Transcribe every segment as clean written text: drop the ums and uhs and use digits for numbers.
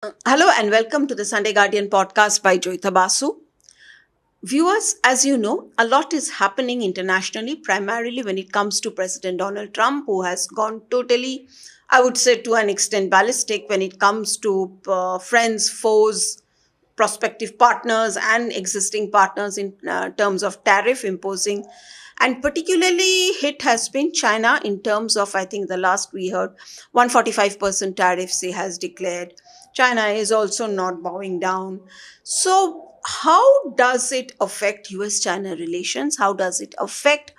Hello and welcome to the Sunday Guardian podcast by Joyita Basu. Viewers, as you know, a lot is happening internationally, primarily when it comes to President Donald Trump, who has gone totally, I would say, to an extent ballistic when it comes to friends, foes, prospective partners, and existing partners in terms of tariff imposing. And particularly, hit has been China in terms of, I think, the last we heard, 145% tariffs he has declared. China is also not bowing down. So, how does it affect US China relations? How does it affect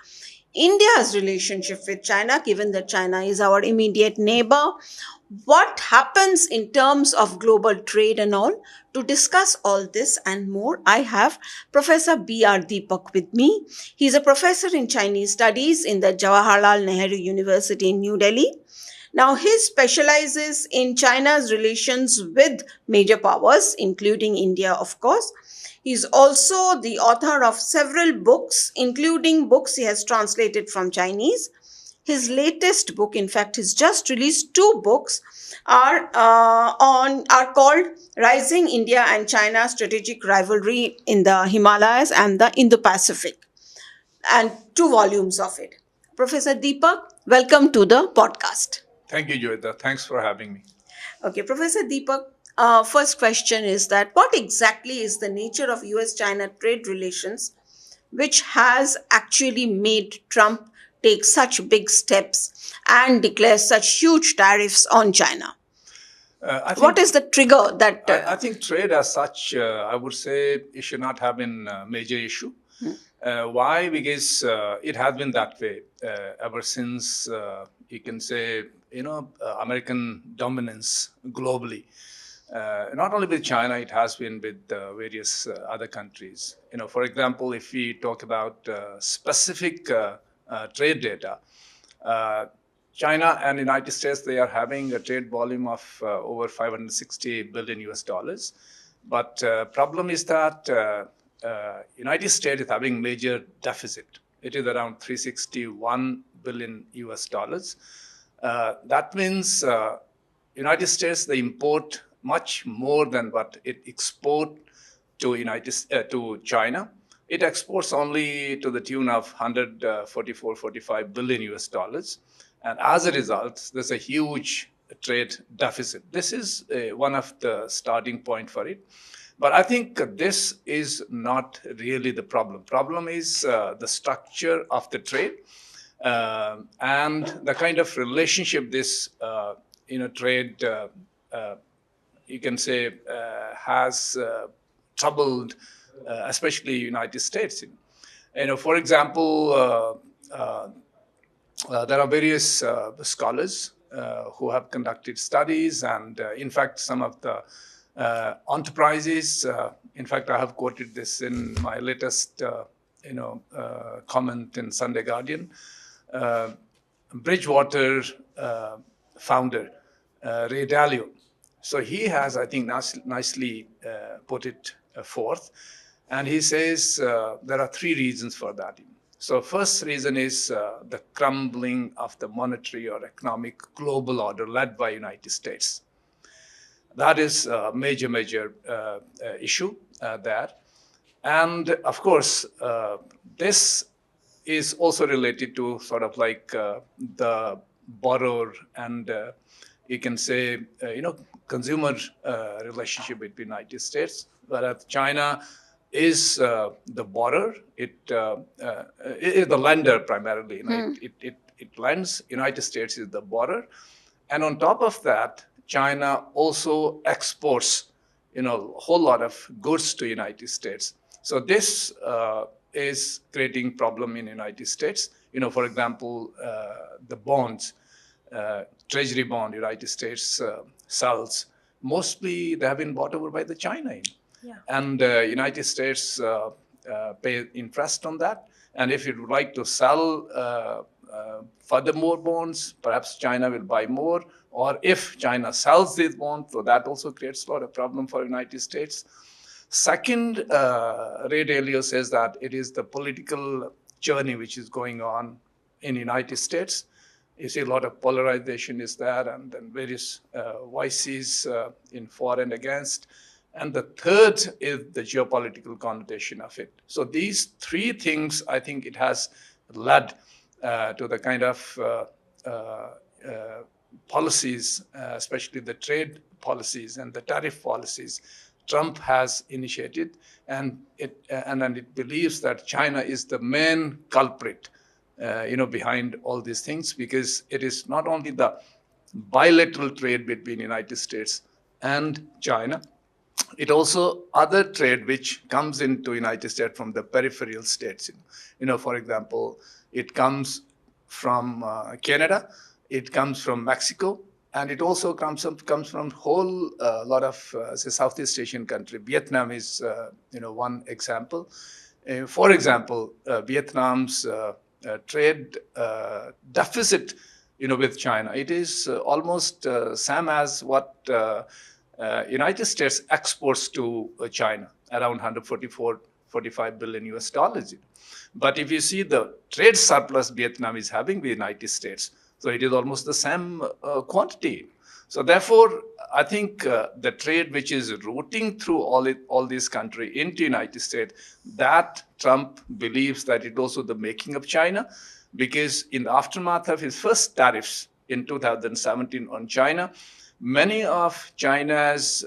India's relationship with China, given that China is our immediate neighbor? What happens in terms of global trade and all? To discuss all this and more, I have Professor B.R. Deepak with me. He's a professor in Chinese studies in the Jawaharlal Nehru University in New Delhi. Now, he specializes in China's relations with major powers, including India, of course. He's also the author of several books, including books he has translated from Chinese. His latest book, in fact, he's just released two books, are called Rising India and China Strategic Rivalry in the Himalayas and the Indo-Pacific, and two volumes of it. Professor Deepak, welcome to the podcast. Thank you, Joyita. Thanks for having me. Okay, Professor Deepak, first question is that what exactly is the nature of US China trade relations which has actually made Trump take such big steps and declare such huge tariffs on China? I think What is the trigger that. I think trade as such, I would say, it should not have been a major issue. Why? Because it has been that way ever since you can say American dominance globally. Not only with China, it has been with various other countries. For example, if we talk about specific trade data, uh, China and United States, they are having a trade volume of over 560 billion US dollars. But problem is that United States is having major deficit. It is around 361 billion US dollars. That means United States, they import much more than what it export to China. It exports only to the tune of 144, 45 billion US dollars. And as a result, there's a huge trade deficit. This is one of the starting point for it. But I think this is not really the problem. Problem is the structure of the trade and the kind of relationship this trade you can say has troubled, especially United States. For example, there are various scholars who have conducted studies, and in fact, some of the enterprises. In fact, I have quoted this in my latest, comment in Sunday Guardian. Uh, Bridgewater founder Ray Dalio. So he has, I think, nicely put it forth, and he says there are three reasons for that. So first reason is the crumbling of the monetary or economic global order led by United States. That is a major issue there. And of course, this is also related to sort of like the borrower and you can say, consumer relationship between United States, whereas China is the borrower. It is the lender primarily. It lends. United States is the borrower, and on top of that, China also exports, a whole lot of goods to United States. So this is creating problem in United States. For example, the bonds, treasury bond United States sells, mostly they have been bought over by the China. Yeah. And United States pay interest on that. And if you would like to sell furthermore bonds, perhaps China will buy more. Or if China sells these bonds, so that also creates a lot of problem for United States. Second, Ray Dalio says that it is the political journey which is going on in United States. You see a lot of polarization is there, and then various voices in for and against. And the third is the geopolitical connotation of it. So these three things, I think it has led to the kind of policies, especially the trade policies and the tariff policies Trump has initiated, and it believes that China is the main culprit, behind all these things, because it is not only the bilateral trade between United States and China, it also other trade which comes into United States from the peripheral states. For example, it comes from Canada, it comes from Mexico, and it also comes from whole lot of say Southeast Asian country. Vietnam is one example. For example, Vietnam's trade deficit with China, it is almost same as what United States exports to China, around 145 billion US dollars. But if you see the trade surplus Vietnam is having with the United States, so it is almost the same quantity. So therefore, I think the trade which is routing through all these countries into United States, that Trump believes that it also the making of China, because in the aftermath of his first tariffs in 2017 on China, many of China's,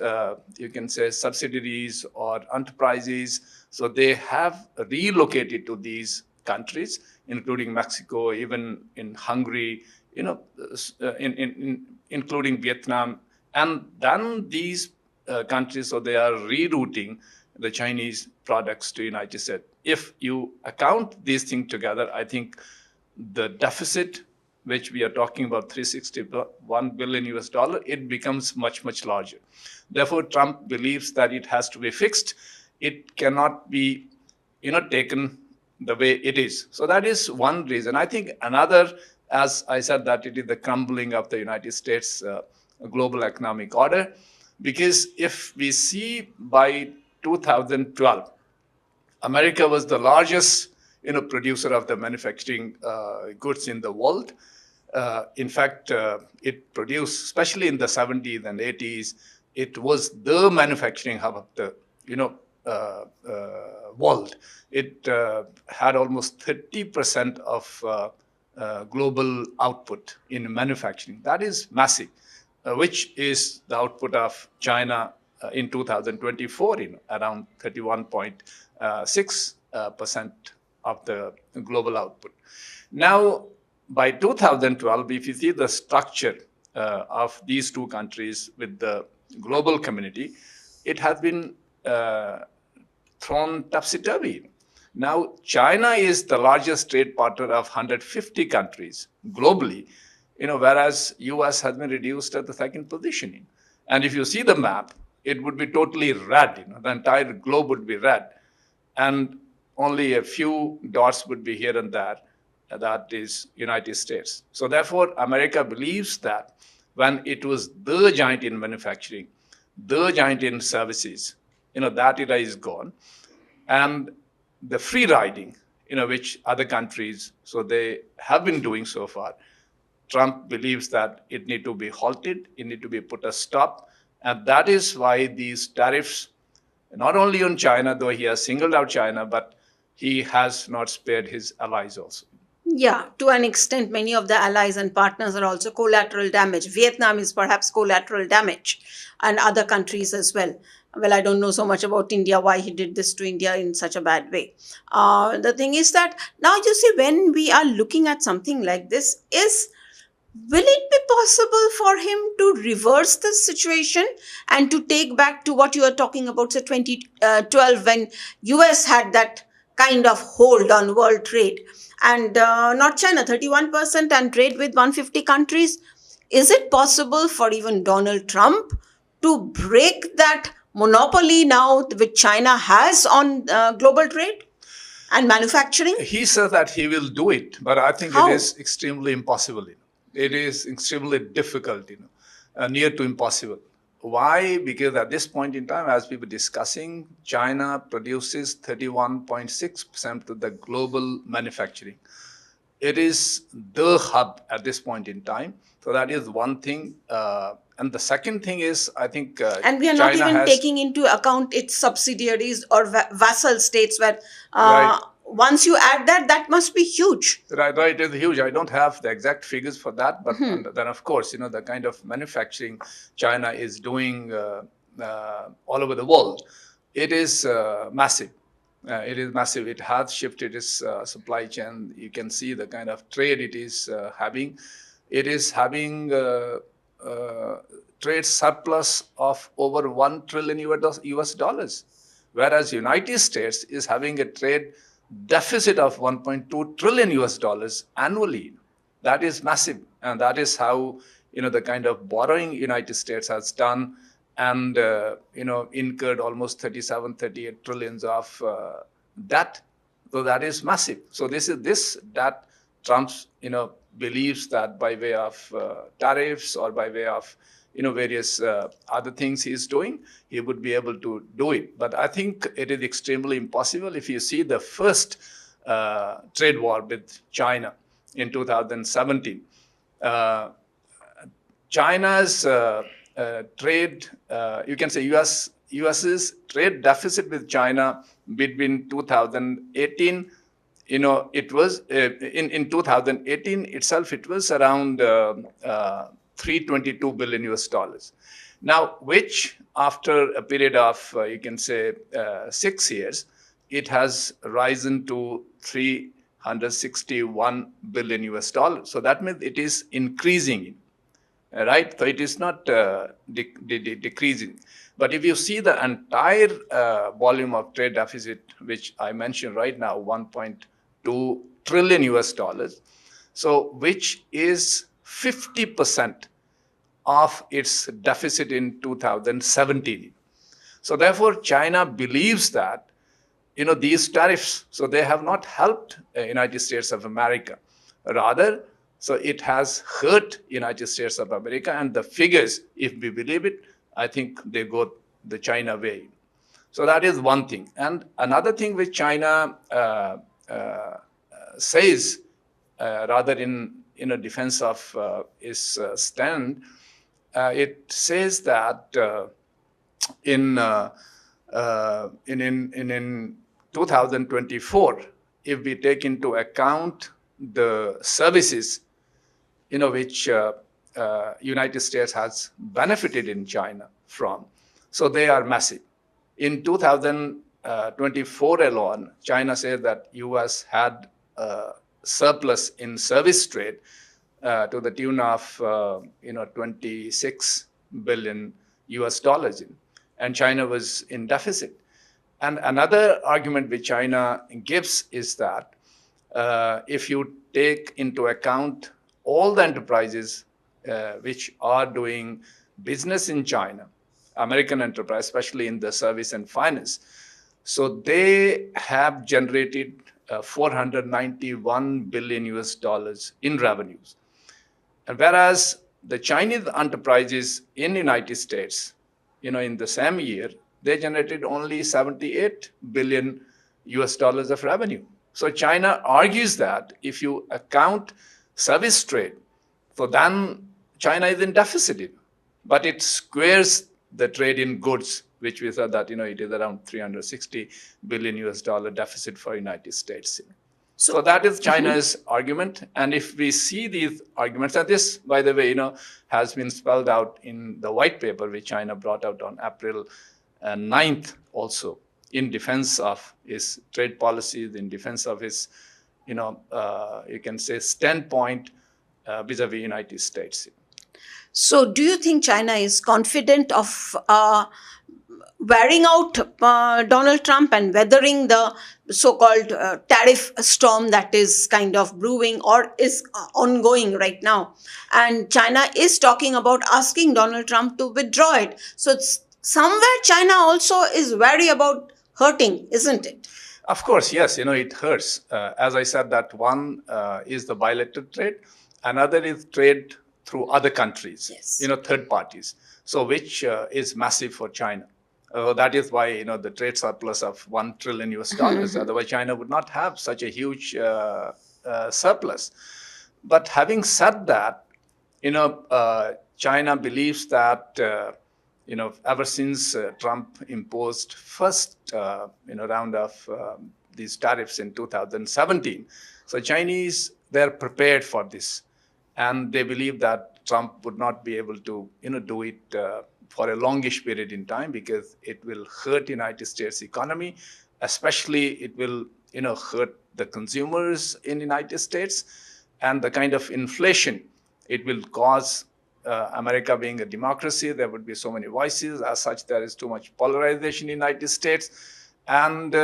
you can say, subsidiaries or enterprises, so they have relocated to these countries, including Mexico, even in Hungary, including Vietnam. And then these countries, so they are rerouting the Chinese products to United States. If you account these things together, I think the deficit, which we are talking about 361 billion US dollar, it becomes much, much larger. Therefore, Trump believes that it has to be fixed. It cannot be, taken the way it is. So that is one reason. I think another, as I said, that it is the crumbling of the United States global economic order. Because if we see by 2012, America was the largest producer of the manufacturing goods in the world. In fact, it produced, especially in the 70s and 80s, it was the manufacturing hub of the world. It had almost 30% of global output in manufacturing. That is massive, which is the output of China in 2024, around 31.6% of the global output. Now, by 2012, if you see the structure of these two countries with the global community, it has been thrown topsy-turvy. Now, China is the largest trade partner of 150 countries globally, whereas US has been reduced at the second position. And if you see the map, it would be totally red. The entire globe would be red. And only a few dots would be here and there. That is United States. So therefore, America believes that when it was the giant in manufacturing, the giant in services, that era is gone. And the free riding, which other countries, so they have been doing so far, Trump believes that it need to be halted, it need to be put a stop. And that is why these tariffs, not only on China, though he has singled out China, but he has not spared his allies also. Yeah, to an extent, many of the allies and partners are also collateral damage. Vietnam is perhaps collateral damage, and other countries as well. Well, I don't know so much about India, why he did this to India in such a bad way. The thing is that now you see, when we are looking at something like this, will it be possible for him to reverse this situation and to take back to what you are talking about, say 2012, when US had that kind of hold on world trade, and not China, 31%, and trade with 150 countries? Is it possible for even Donald Trump to break that monopoly now which China has on global trade and manufacturing? He says that he will do it, but I think How? it is extremely impossible. It is extremely difficult, near to impossible. Why? Because at this point in time, as we were discussing, China produces 31.6% of the global manufacturing. it is the hub at this point in time. So that is one thing. And the second thing is, I think And we are not China even has taking into account its subsidiaries or vassal states where right. once you add that, that must be huge. Right, it is huge. I don't have the exact figures for that, but and then of course, the kind of manufacturing China is doing all over the world, it is massive. It is massive. It has shifted its supply chain. You can see the kind of trade it is having. It is having trade surplus of over $1 trillion US dollars, whereas United States is having a trade deficit of 1.2 trillion US dollars annually. That is massive, and that is how the kind of borrowing United States has done, and incurred almost 38 trillions of debt. So that is massive. So this that Trump believes that by way of tariffs or by way of various other things he's doing, he would be able to do it. But I think it is extremely impossible. If you see the first trade war with China in 2017, China's trade, you can say US's trade deficit with China between 2018, it was in 2018 itself, it was around 322 billion US dollars. Now, which after a period of, you can say, 6 years, it has risen to 361 billion US dollars. So that means it is increasing, right? So it is not decreasing. But if you see the entire volume of trade deficit, which I mentioned right now, 1.2 trillion US dollars, so which is 50% of its deficit in 2017. So therefore, China believes that, these tariffs, so they have not helped United States of America. Rather, so it has hurt United States of America, and the figures, if we believe it, I think they go the China way. So that is one thing. And another thing which China says, rather in defense of its stand, it says that in 2024, if we take into account the services which United States has benefited in China from, so they are massive. In 2024 alone, China said that US had surplus in service trade to the tune of 26 billion US dollars, and China was in deficit. And another argument which China gives is that if you take into account all the enterprises which are doing business in China, American enterprise, especially in the service and finance, so they have generated 491 billion US dollars in revenues. And whereas the Chinese enterprises in the United States, in the same year, they generated only 78 billion US dollars of revenue. So China argues that if you account service trade, so then China is in deficit, but it squares the trade in goods, which we said that, it is around 360 billion US dollar deficit for United States. So that is China's argument. And if we see these arguments, and this, by the way, has been spelled out in the white paper which China brought out on April 9th also, in defense of its trade policies, in defense of its, you can say, standpoint vis-a-vis United States. So do you think China is confident of wearing out Donald Trump and weathering the so-called tariff storm that is kind of brewing or is ongoing right now? And China is talking about asking Donald Trump to withdraw it. So it's somewhere China also is wary about hurting, isn't it? Of course, yes, it hurts. As I said, that one is the bilateral trade. Another is trade through other countries, yes. Third parties. So which is massive for China. That is why, the trade surplus of 1 trillion US dollars. Otherwise, China would not have such a huge surplus. But having said that, China believes that ever since Trump imposed first round of these tariffs in 2017, so Chinese, they're prepared for this, and they believe that Trump would not be able to do it for a longish period in time, because it will hurt United States economy, especially it will hurt the consumers in United States, and the kind of inflation it will cause. America being a democracy, there would be so many voices. As such, there is too much polarization in the United States. And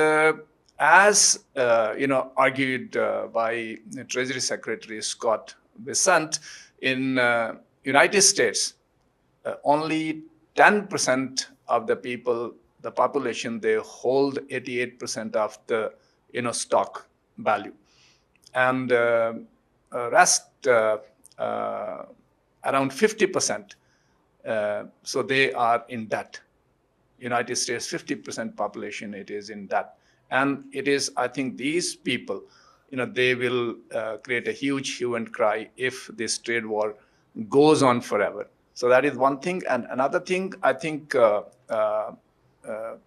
as argued by Treasury Secretary Scott Bessent, in United States, only 10% of the people, the population, they hold 88% of the stock value, and rest around 50%. So they are in debt. United States, 50% population, it is in debt. And it is, I think, these people, they will create a huge hue and cry if this trade war goes on forever. So that is one thing. And another thing, I think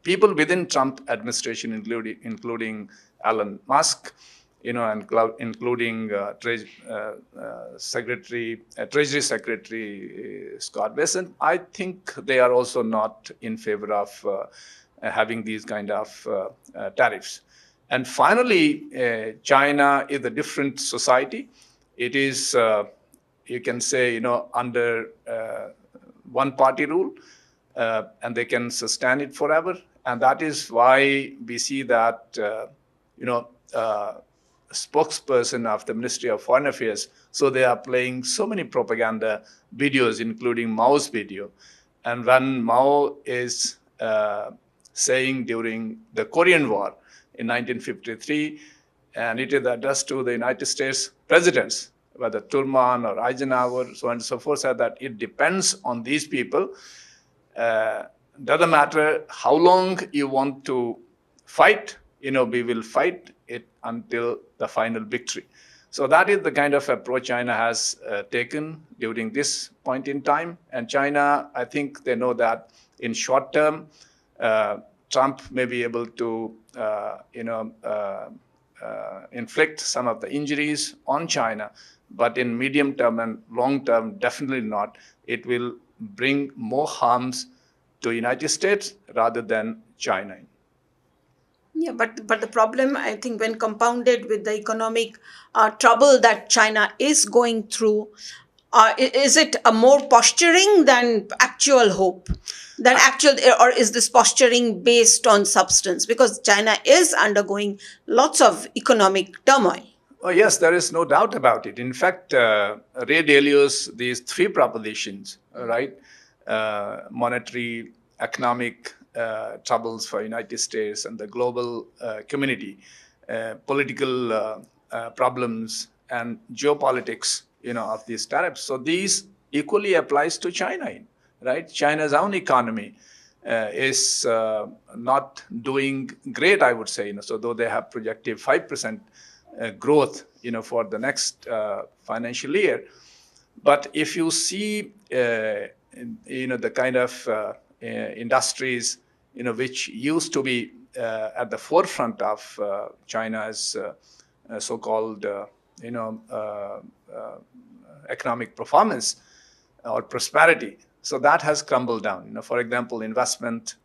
people within Trump administration, including Elon Musk, and including Treasury Secretary Scott Bessent, I think they are also not in favor of having these kind of tariffs. And finally, China is a different society. It is, you can say, under one-party rule, and they can sustain it forever. And that is why we see that, spokesperson of the Ministry of Foreign Affairs, so they are playing so many propaganda videos, including Mao's video. And when Mao is saying during the Korean War in 1953, and it is addressed to the United States presidents, whether Truman or Eisenhower, so on and so forth, said that it depends on these people. Doesn't matter how long you want to fight, we will fight it until the final victory. So that is the kind of approach China has taken during this point in time. And China, I think they know that in short term, Trump may be able to, inflict some of the injuries on China, but in medium term and long term, definitely not. It will bring more harms to United States rather than China. Yeah, but the problem, I think, when compounded with the economic trouble that China is going through, is it a more posturing than actual hope? Than actual, or is this posturing based on substance? Because China is undergoing lots of economic turmoil. Oh, yes, there is no doubt about it. In fact, Ray Dalio's these three propositions, right? Monetary, economic troubles for United States and the global community, political problems, and geopolitics, of these tariffs. So these equally applies to China, right? China's own economy is not doing great, I would say. So though they have projected 5% growth, for the next financial year, but if you see, the kind of industries, which used to be at the forefront of China's so-called, economic performance or prosperity. So that has crumbled down. For example, investment,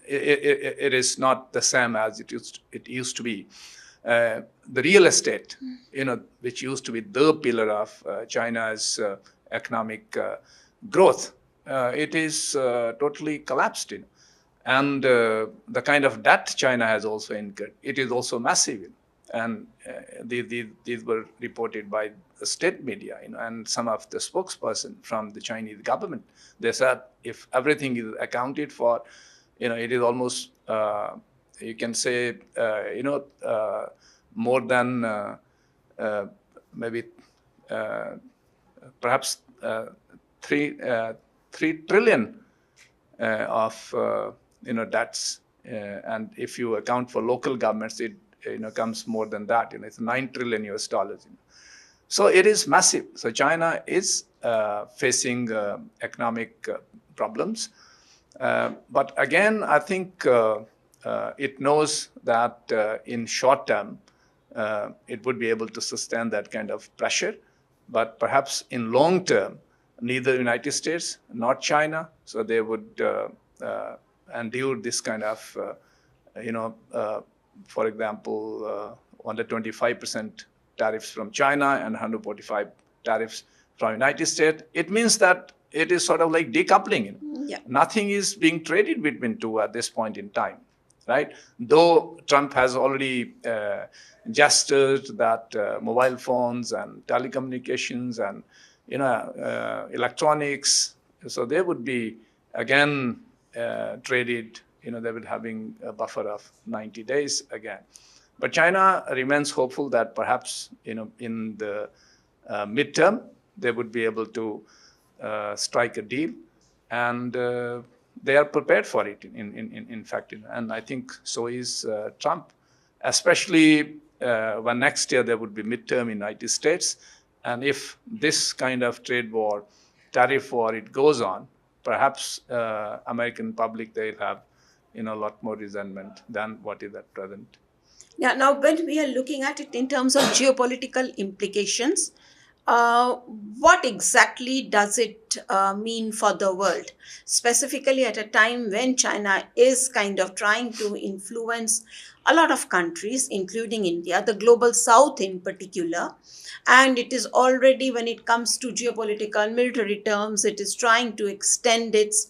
it is not the same as it used to be. The real estate, which used to be the pillar of China's economic growth, it is totally collapsed. And the kind of debt China has also incurred, it is also massive. And these were reported by the state media, and some of the spokesperson from the Chinese government. They said if everything is accounted for, it is almost, you can say, more than maybe perhaps 3 trillion of debts. And if you account for local governments, comes more than that. It's 9 trillion US dollars. So it is massive. So China is facing economic problems. But again, I think it knows that in short term, it would be able to sustain that kind of pressure. But perhaps in long term, neither United States nor China, so they would endure this kind of, for example, 125% tariffs from China and 145 tariffs from United States. It means that it is sort of like decoupling. Yeah. Nothing is being traded between two at this point in time, right? Though Trump has already gestured that mobile phones and telecommunications and electronics, so they would be again traded. They would having a buffer of 90 days again. But China remains hopeful that perhaps in the midterm they would be able to strike a deal, and they are prepared for it. In fact, and I think so is Trump, especially when next year there would be midterm in United States, and if this kind of trade war, tariff war, it goes on, perhaps American public, they'll have a lot more resentment than what is at present. Yeah, now when we are looking at it in terms of geopolitical implications, what exactly does it mean for the world? Specifically at a time when China is kind of trying to influence a lot of countries, including India, the global south in particular. And it is already, when it comes to geopolitical military terms, it is trying to extend its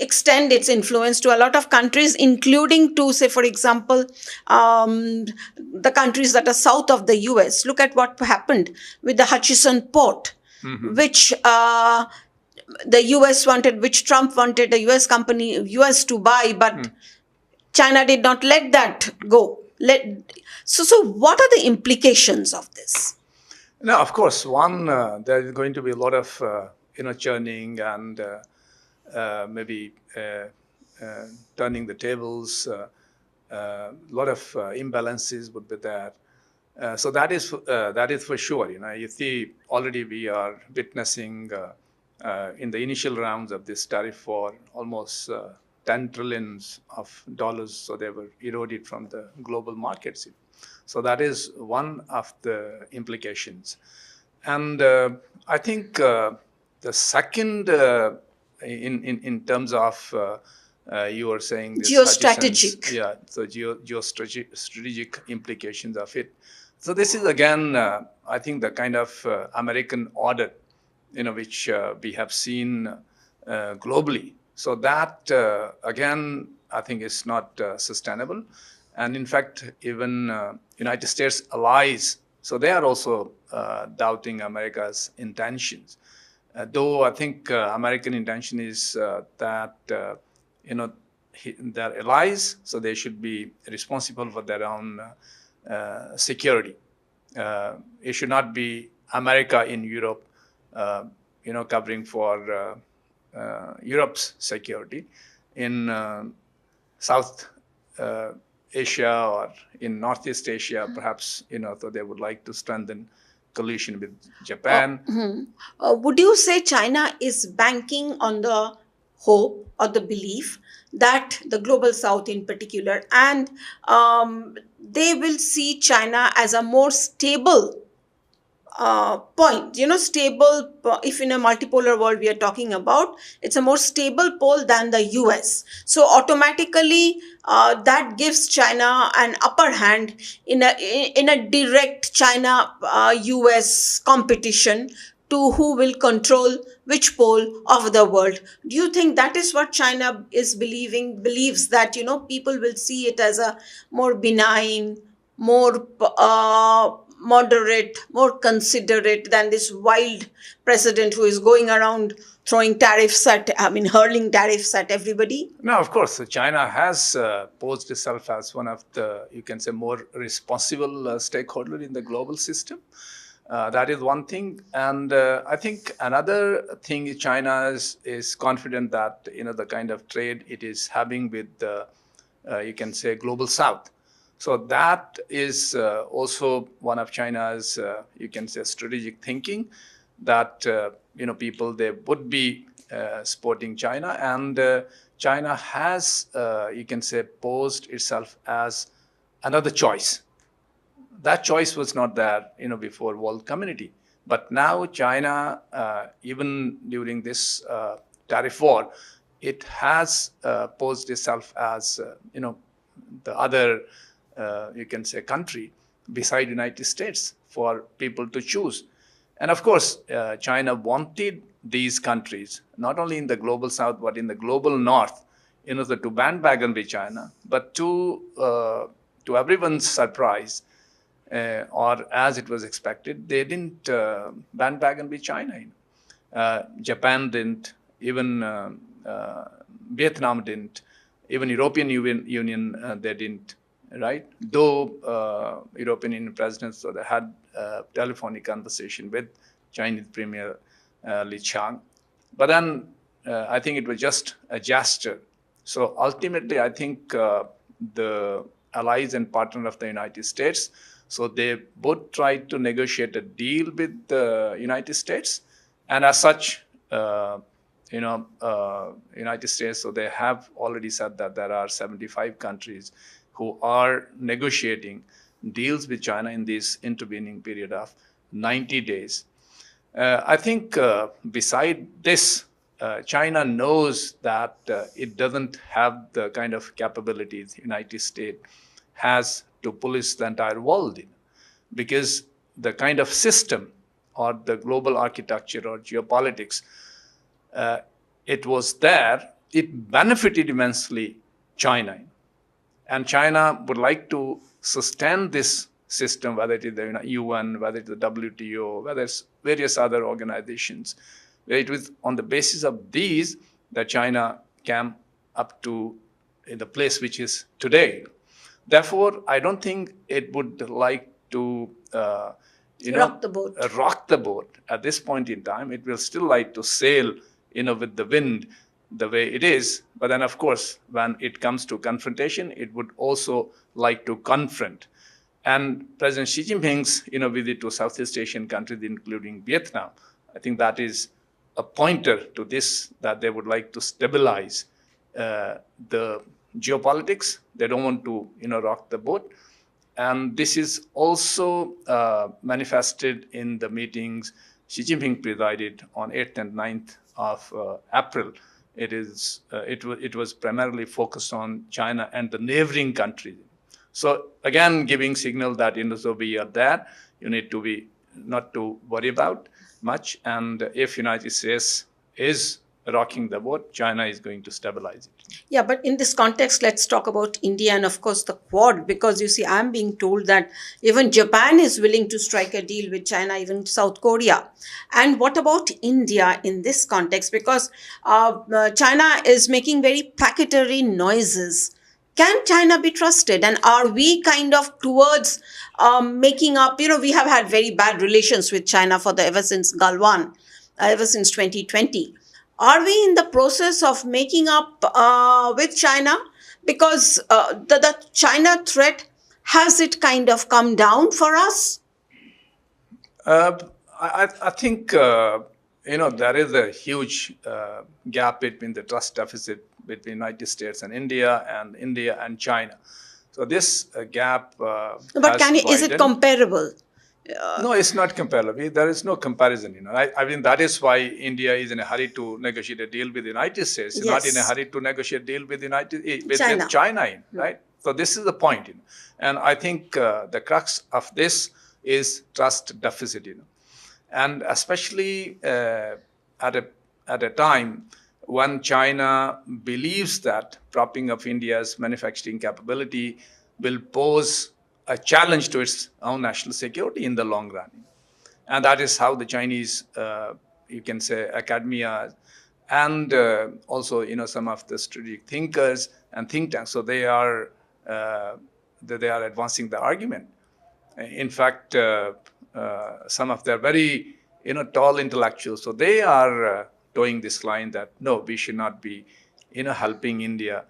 extend its influence to a lot of countries, including to, say, for example, the countries that are south of the US. Look at what happened with the Hutchison port, which the US wanted, which Trump wanted a US company, US to buy, but China did not let that go. So what are the implications of this? Now, of course, one, there is going to be a lot of, churning and maybe turning the tables. A lot of imbalances would be there. So that is for sure. You see, already we are witnessing in the initial rounds of this tariff war almost 10 trillions of dollars. So they were eroded from the global markets. So that is one of the implications. And I think the second, in terms of you were saying this geostrategic. Yeah, so geostrategic implications of it. So this is again, I think, the kind of American order, which we have seen globally. So that again, I think is not sustainable. And in fact, even United States allies, so they are also doubting America's intentions. Though I think American intention is that they're allies, so they should be responsible for their own security. It should not be America in Europe, covering for Europe's security. In South Asia or in Northeast Asia, perhaps, so they would like to strengthen coalition with Japan. Would you say China is banking on the hope or the belief that the global south in particular, and they will see China as a more stable point, stable, if in a multipolar world we are talking about, it's a more stable pole than the US. So automatically that gives China an upper hand in a direct China-US competition to who will control which pole of the world. Do you think that is what China is believes that, people will see it as a more benign, more moderate, more considerate than this wild president who is going around hurling tariffs at everybody? No, of course, China has posed itself as one of the, you can say, more responsible stakeholder in the global system. That is one thing. And I think another thing is China is confident that, the kind of trade it is having with you can say, global south. So that is also one of China's, you can say, strategic thinking, that people, they would be supporting China, and China has, you can say, posed itself as another choice. That choice was not there, before world community. But now China, even during this tariff war, it has posed itself as, the other, you can say, country beside United States for people to choose. And of course, China wanted these countries, not only in the global south, but in the global north, to bandwagon with China. But to everyone's surprise, or as it was expected, they didn't bandwagon with China. Japan didn't, even Vietnam didn't, even European Union, they didn't, right? Though European Union presidents, so they had a telephonic conversation with Chinese Premier Li Qiang. But then I think it was just a gesture. So ultimately, I think the allies and partner of the United States, so they both tried to negotiate a deal with the United States, and as such, United States, so they have already said that there are 75 countries who are negotiating deals with China in this intervening period of 90 days. I think beside this, China knows that it doesn't have the kind of capabilities the United States has to police the entire world, because the kind of system or the global architecture or geopolitics, it was there, it benefited immensely China. And China would like to sustain this system, whether it is the UN, whether it's the WTO, whether it's various other organizations. Where it was on the basis of these that China came up to the place which is today. Therefore, I don't think it would like to rock the boat. Rock the boat at this point in time. It will still like to sail, with the wind the way it is. But then, of course, when it comes to confrontation, it would also like to confront. And President Xi Jinping's, visit to Southeast Asian countries, including Vietnam, I think that is a pointer to this, that they would like to stabilize the geopolitics. They don't want to, rock the boat. And this is also manifested in the meetings Xi Jinping presided on 8th and 9th of April. It was primarily focused on China and the neighboring countries. So again, giving signal that, so we are there. You need to be not to worry about much. And if United States is rocking the boat, China is going to stabilize it. Yeah, but in this context, let's talk about India and, of course, the Quad, because you see, I'm being told that even Japan is willing to strike a deal with China, even South Korea. And what about India in this context? Because China is making very placatory noises. Can China be trusted? And are we kind of towards making up, we have had very bad relations with China ever since Galwan, ever since 2020. Are we in the process of making up with China? Because the China threat, has it kind of come down for us? I think, there is a huge gap between the trust deficit between United States and India and China. So this gap But has is it comparable? No, it's not comparable. There is no comparison. I mean, that is why India is in a hurry to negotiate a deal with the United States. It's not in a hurry to negotiate a deal with China, right? So this is the point. And I think the crux of this is trust deficit. And especially at a time when China believes that propping up India's manufacturing capability will pose a challenge to its own national security in the long run. And that is how the Chinese, you can say, academia and also, some of the strategic thinkers and think tanks, so they are advancing the argument. In fact, some of their very, tall intellectuals, so they are towing this line that, no, we should not be, helping India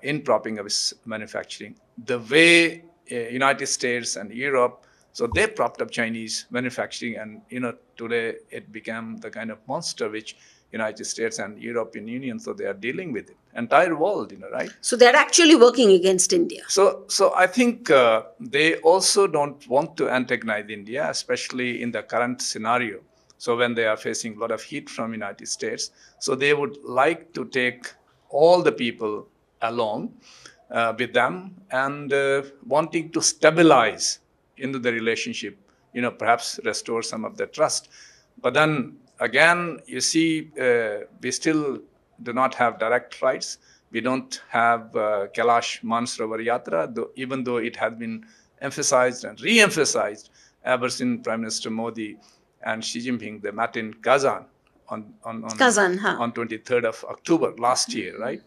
in propping up its manufacturing. The way United States and Europe, so they propped up Chinese manufacturing, and today it became the kind of monster which United States and European Union, so they are dealing with it. Entire world, right? So they're actually working against India. So I think they also don't want to antagonize India, especially in the current scenario. So when they are facing a lot of heat from United States, so they would like to take all the people along with them and wanting to stabilize into the relationship, perhaps restore some of the trust. But then again, you see, we still do not have direct flights. We don't have Kailash Mansarovar Yatra, even though it has been emphasized and re-emphasized ever since Prime Minister Modi and Xi Jinping, they met in Kazan on 23rd of October last year, right?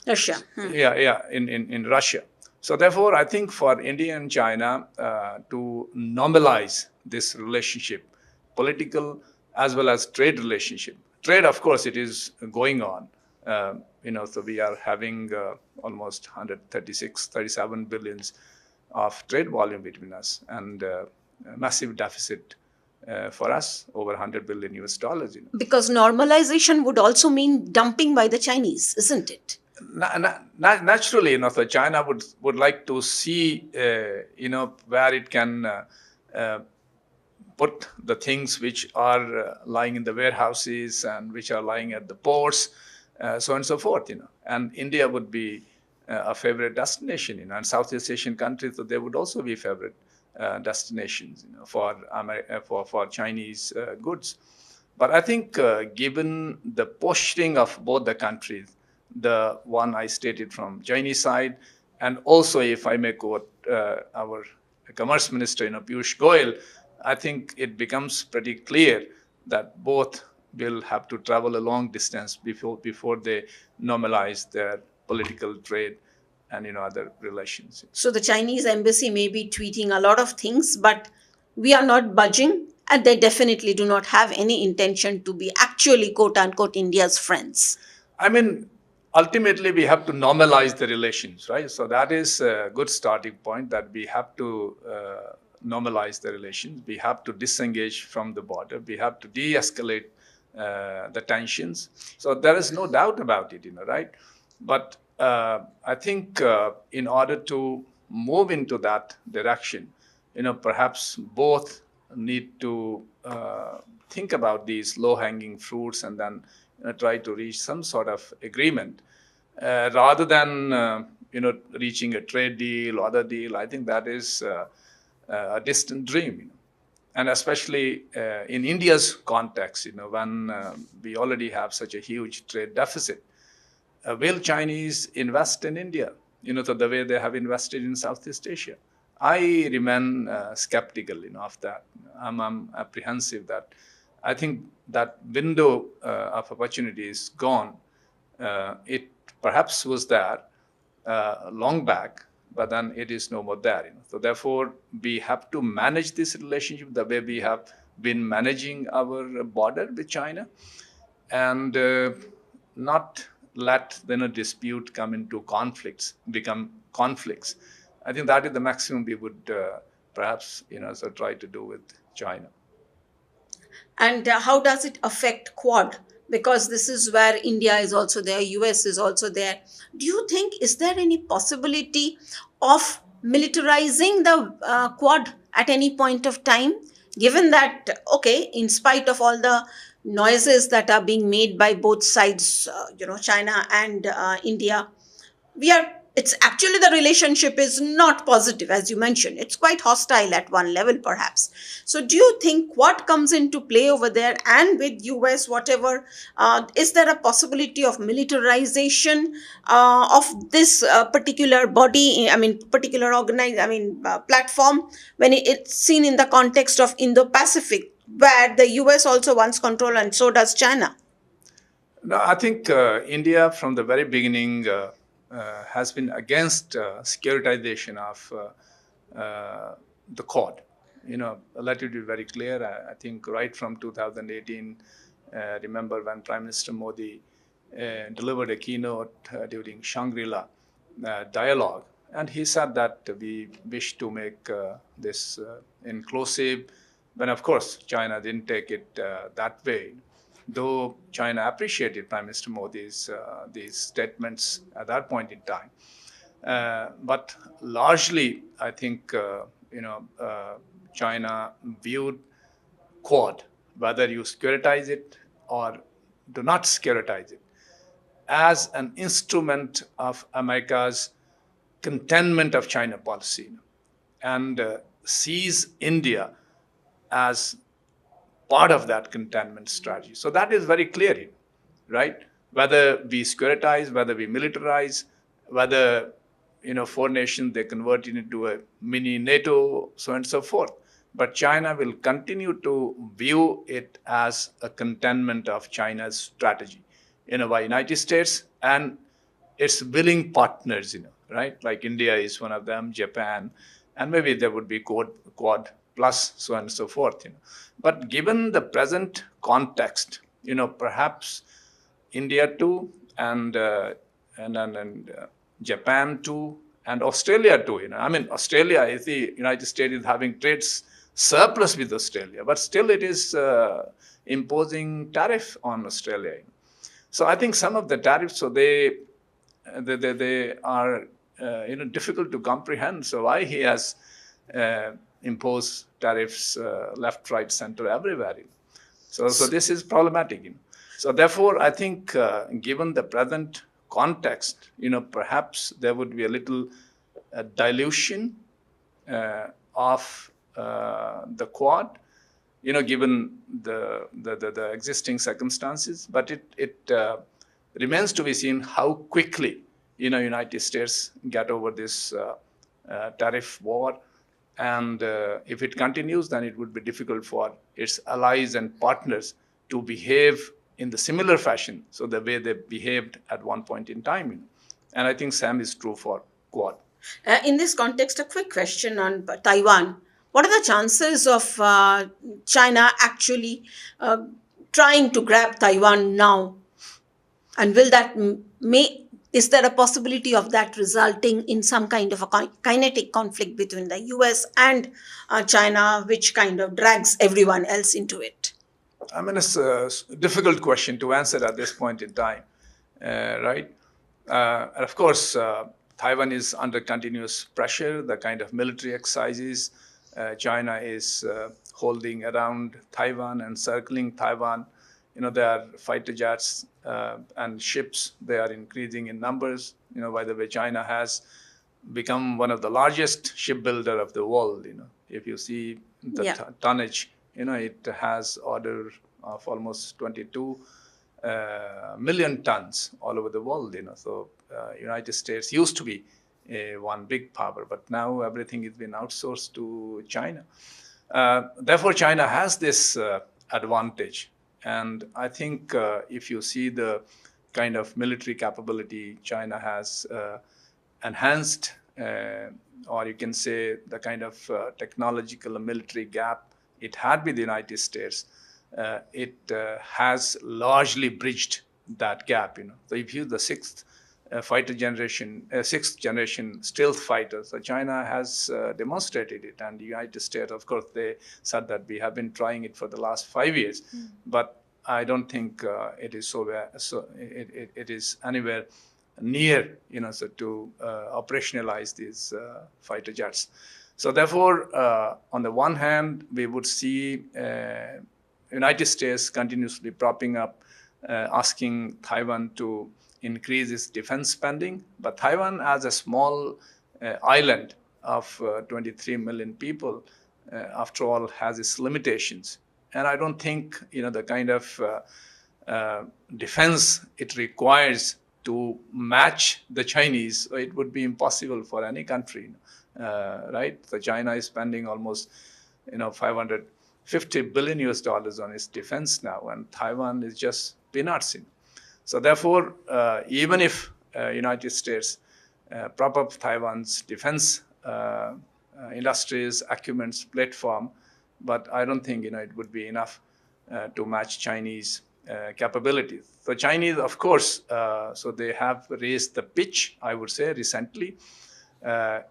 Russia. Yeah, in Russia. So therefore, I think for India and China to normalize this relationship, political as well as trade relationship. Trade, of course, it is going on. So we are having almost 37 billions of trade volume between us, and a massive deficit for us, over 100 billion US dollars. Because normalization would also mean dumping by the Chinese, isn't it? Naturally, so China would like to see, where it can put the things which are lying in the warehouses and which are lying at the ports, so on and so forth, And India would be a favorite destination, and Southeast Asian countries, so they would also be favorite destinations, for Chinese goods. But I think given the posturing of both the countries, the one I stated from Chinese side, and also, if I may quote our Commerce Minister, Piyush Goyal, I think it becomes pretty clear that both will have to travel a long distance before they normalize their political trade and other relations. So the Chinese embassy may be tweeting a lot of things, but we are not budging, and they definitely do not have any intention to be actually, quote unquote, India's friends. I mean, ultimately, we have to normalize the relations, right? So that is a good starting point, that we have to normalize the relations. We have to disengage from the border. We have to de-escalate the tensions. So there is no doubt about it, right? But I think in order to move into that direction, perhaps both need to think about these low-hanging fruits and then try to reach some sort of agreement rather than reaching a trade deal or other deal. I think that is a distant dream, and especially in India's context, when we already have such a huge trade deficit. Will Chinese invest in India, so the way they have invested in Southeast Asia? I remain skeptical, of that. I'm apprehensive that I think that window of opportunity is gone. It perhaps was there long back, but then it is no more there. So therefore, we have to manage this relationship the way we have been managing our border with China, and not let the dispute become conflicts. I think that is the maximum we would perhaps so try to do with China. And how does it affect Quad? Because this is where India is also there, US is also there. Do you think, is there any possibility of militarizing the Quad at any point of time? Given that, okay, in spite of all the noises that are being made by both sides, China and India, it's actually, the relationship is not positive, as you mentioned. It's quite hostile at one level, perhaps. So do you think what comes into play over there, and with US, whatever, is there a possibility of militarization of this particular body, platform, when it's seen in the context of Indo-Pacific, where the US also wants control and so does China? No, I think India from the very beginning has been against securitization of the Quad. Let it be very clear. I think right from 2018, remember when Prime Minister Modi delivered a keynote during Shangri-La. dialogue. And he said that we wish to make this inclusive, when of course China didn't take it that way. Though China appreciated Prime Minister Modi's these statements at that point in time. But largely, I think China viewed Quad, whether you securitize it or do not securitize it, as an instrument of America's containment of China policy, and sees India as part of that containment strategy. So that is very clear, right? Whether we securitize, whether we militarize, whether four nations they convert it into a mini NATO, so on and so forth. But China will continue to view it as a containment of China's strategy, by United States and its willing partners, right? Like India is one of them, Japan, and maybe there would be Quad plus, so on and so forth. But given the present context, perhaps India too, and Japan too, and Australia too. I mean, Australia is the United States is having trade surplus with Australia, but still it is imposing tariff on Australia. So I think some of the tariffs, so they are difficult to comprehend. So why he has imposed tariffs left, right, center, everywhere. So this is problematic. So therefore, I think given the present context, perhaps there would be a little dilution of the Quad, given the existing circumstances. But it remains to be seen how quickly, United States get over this tariff war. And if it continues, then it would be difficult for its allies and partners to behave in the similar fashion, so the way they behaved at one point in time. And I think same is true for Quad. In this context, a quick question on Taiwan. What are the chances of China actually trying to grab Taiwan now? And will that is there a possibility of that resulting in some kind of a kinetic conflict between the US and China, which kind of drags everyone else into it? I mean, it's a difficult question to answer at this point in time, right? And of course, Taiwan is under continuous pressure. The kind of military exercises China is holding around Taiwan and circling Taiwan. There are fighter jets and ships. They are increasing in numbers. By the way, China has become one of the largest shipbuilder of the world. If you see the tonnage, it has order of almost 22 million tons all over the world. So United States used to be one big power, but now everything is being outsourced to China. Therefore, China has this advantage. And I think if you see the kind of military capability China has enhanced, or you can say the kind of technological and military gap it had with the United States, it has largely bridged that gap. So if you the sixth generation stealth fighter, so China has demonstrated it, and the United States, of course, they said that we have been trying it for the last 5 years, but I don't think it is it is anywhere near to operationalize these fighter jets. So therefore, on the one hand, we would see United States continuously propping up, asking Taiwan to increase its defense spending. But Taiwan, as a small island of 23 million people, after all, has its limitations. And I don't think the kind of defense it requires to match the Chinese. It would be impossible for any country, right? So China is spending almost $550 billion on its defense now, and Taiwan is just peanuts. So therefore, even if United States prop up Taiwan's defense industries, acumen, platform, but I don't think it would be enough to match Chinese capabilities. So Chinese, of course, so they have raised the pitch, I would say, recently,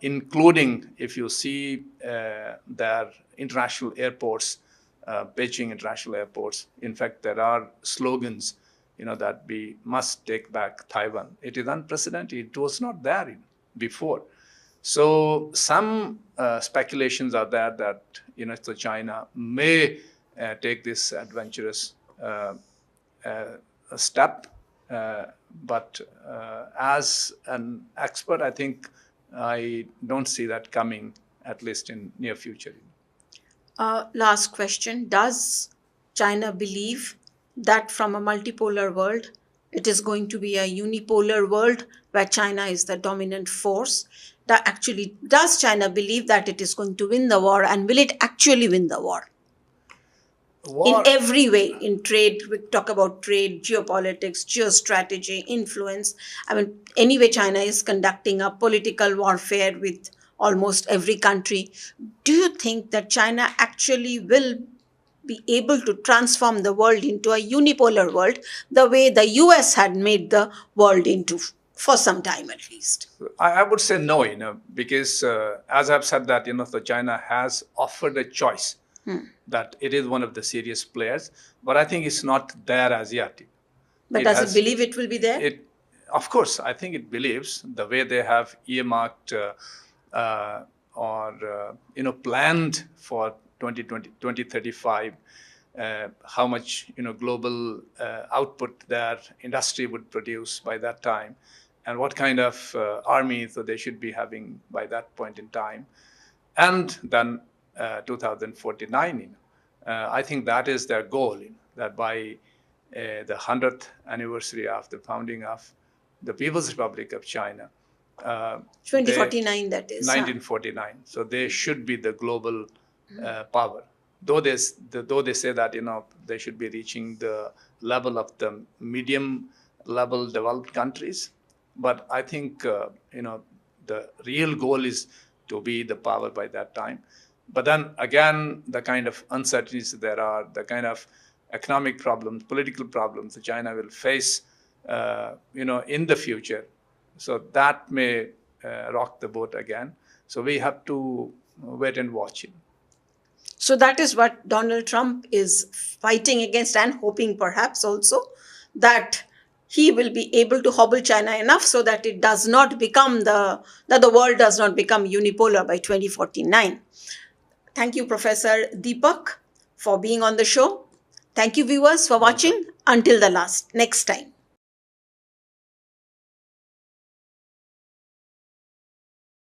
including if you see their international airports, Beijing international airports. In fact, there are slogans, that we must take back Taiwan. It is unprecedented. It was not there before. So some speculations are there that so China may take this adventurous step, but as an expert, I think I don't see that coming, at least in near future. Last question. Does China believe that from a multipolar world, it is going to be a unipolar world where China is the dominant force? Does China believe that it is going to win the war, and will it actually win the war? In every way, in trade, we talk about trade, geopolitics, geostrategy, influence. I mean, anyway, China is conducting a political warfare with almost every country. Do you think that China actually will be able to transform the world into a unipolar world the way the US had made the world into for some time at least? I would say no, because as I've said that, so China has offered a choice that it is one of the serious players, but I think it's not there as yet. But does it believe it will be there? Of course, I think it believes the way they have earmarked or planned for 2020, 2035, how much global output their industry would produce by that time, and what kind of army so they should be having by that point in time, and then 2049. I think that is their goal. That by the 100th anniversary of the founding of the People's Republic of China, 2049, that is 1949. So they should be the global power. Though they say that they should be reaching the level of the medium level developed countries, but I think the real goal is to be the power by that time. But then again, the kind of uncertainties there are, the kind of economic problems, political problems that China will face, in the future. So that may rock the boat again. So we have to wait and watch it. So that is what Donald Trump is fighting against, and hoping perhaps also that he will be able to hobble China enough so that it does not become that the world does not become unipolar by 2049. Thank you, Professor Deepak, for being on the show. Thank you, viewers, for watching. Until the next time.